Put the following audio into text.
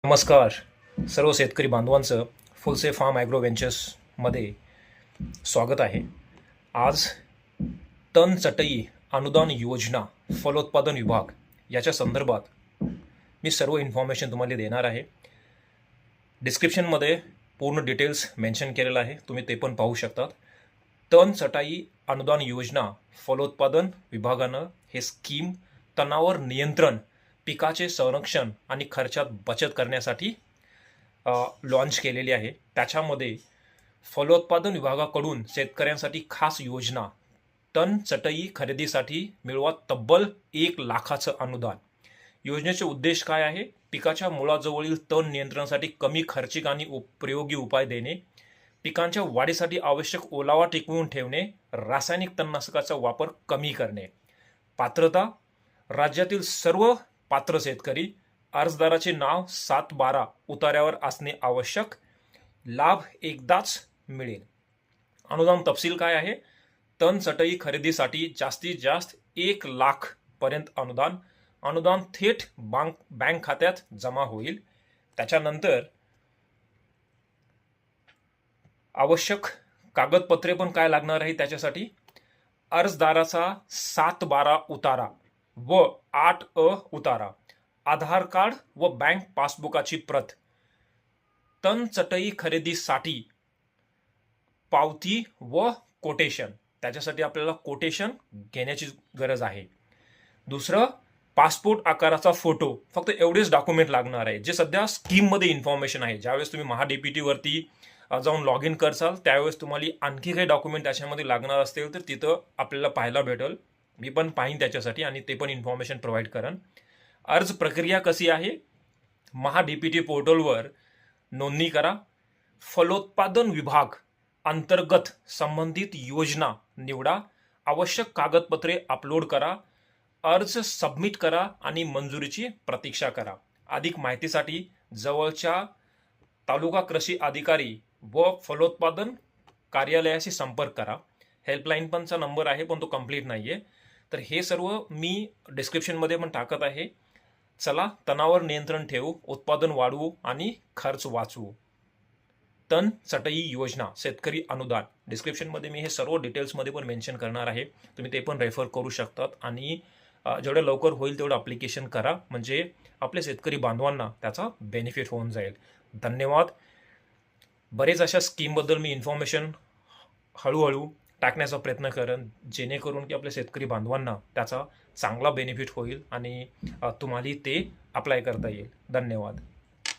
नमस्कार सर्व शेतकरी बांधवांचं फुलसे फार्म ॲग्रो व्हेंचर्समध्ये स्वागत आहे. आज तण चटई अनुदान योजना फलोत्पादन विभाग याच्या संदर्भात मी सर्व इन्फॉर्मेशन तुम्हाला देणार आहे. डिस्क्रिप्शनमध्ये पूर्ण डिटेल्स मेन्शन केलेलं आहे, तुम्ही ते पण पाहू शकतात. तण चटई अनुदान योजना फलोत्पादन विभागानं हे स्कीम तणावर नियंत्रण, पिकाचे संरक्षण आणि खर्चात बचत करण्यासाठी लॉन्च केलेली आहे. त्याच्यामध्ये फलोत्पादन विभागाकडून शेतकऱ्यांसाठी खास योजना, तण चटई खरेदीसाठी मिळवा तब्बल 1,00,000चं अनुदान. योजनेचे उद्देश काय आहे? पिकाच्या मुळाजवळील तण नियंत्रणासाठी कमी खर्चिक आणि उपयोगी उपाय देणे, पिकांच्या वाढीसाठी आवश्यक ओलावा टिकवून ठेवणे, रासायनिक तणनाशकाचा वापर कमी करणे. पात्रता: राज्यातील सर्व पात्र शेतकरी, अर्जदाराचे नाव 7/12 उतार्यावर असणे आवश्यक. लाभ एकदाच मिळेल. अनुदान तपशील काय आहे? तण चटई खरेदीसाठी जास्तीत जास्त 1,00,000 पर्यंत अनुदान. अनुदान थेट बँक खात्यात जमा होईल. त्याच्यानंतर आवश्यक कागदपत्रे पण काय लागणार आहे त्याच्यासाठी? अर्जदाराचा 7/12 उतारा व 8A उतारा, आधार कार्ड व बँक पासबुकाची प्रत, तण चटई खरेदीसाठी पावती व कोटेशन. त्याच्यासाठी आपल्याला कोटेशन घेण्याची गरज आहे. दुसरं, पासपोर्ट आकाराचा फोटो. फक्त एवढेच डॉक्युमेंट लागणार आहे, जे सध्या स्कीममध्ये इन्फॉर्मेशन आहे. ज्यावेळेस तुम्ही महाडीपीटी वरती जाऊन लॉग इन करसाल त्यावेळेस तुम्हाला आणखी काही डॉक्युमेंट त्याच्यामध्ये लागणार असतील तर तिथं आपल्याला पाहायला भेटेल. मी पण पाहीन त्याच्यासाठी आणि ते पण इन्फॉर्मेशन प्रोव्हाइड करेन. अर्ज प्रक्रिया कशी आहे? महाडीपीटी पोर्टलवर नोंदणी करा. फलोत्पादन विभाग अंतर्गत संबंधित योजना निवडा. आवश्यक कागदपत्रे अपलोड करा. अर्ज सबमिट करा आणि मंजुरीची प्रतीक्षा करा. अधिक माहितीसाठी जवळच्या तालुका कृषी अधिकारी व फलोत्पादन कार्यालयाशी संपर्क करा. हेल्पलाईन पणचा नंबर आहे पण तो कंप्लीट नाहीये. तर हे सर्व मी डिस्क्रिप्शनमध्ये पण टाकत आहे. चला, तणावर नियंत्रण ठेवू, उत्पादन वाढवू आणि खर्च वाचवू. तण चटई योजना शेतकरी अनुदान. डिस्क्रिप्शनमध्ये मी हे सर्व डिटेल्समध्ये पण मेन्शन करणार आहे, तुम्ही ते पण रेफर करू शकतात. आणि जेवढं लवकर होईल तेवढं ॲप्लिकेशन करा, म्हणजे आपल्या शेतकरी बांधवांना त्याचा बेनिफिट होऊन जाईल. धन्यवाद. बरेच अशा स्कीमबद्दल मी इन्फॉर्मेशन हळूहळू टाकण्याचा प्रयत्न करेन, जेणेकरून की आपल्या शेतकरी बांधवांना त्याचा चांगला बेनिफिट होईल आणि तुम्हाला ते अप्लाय करता येईल. धन्यवाद.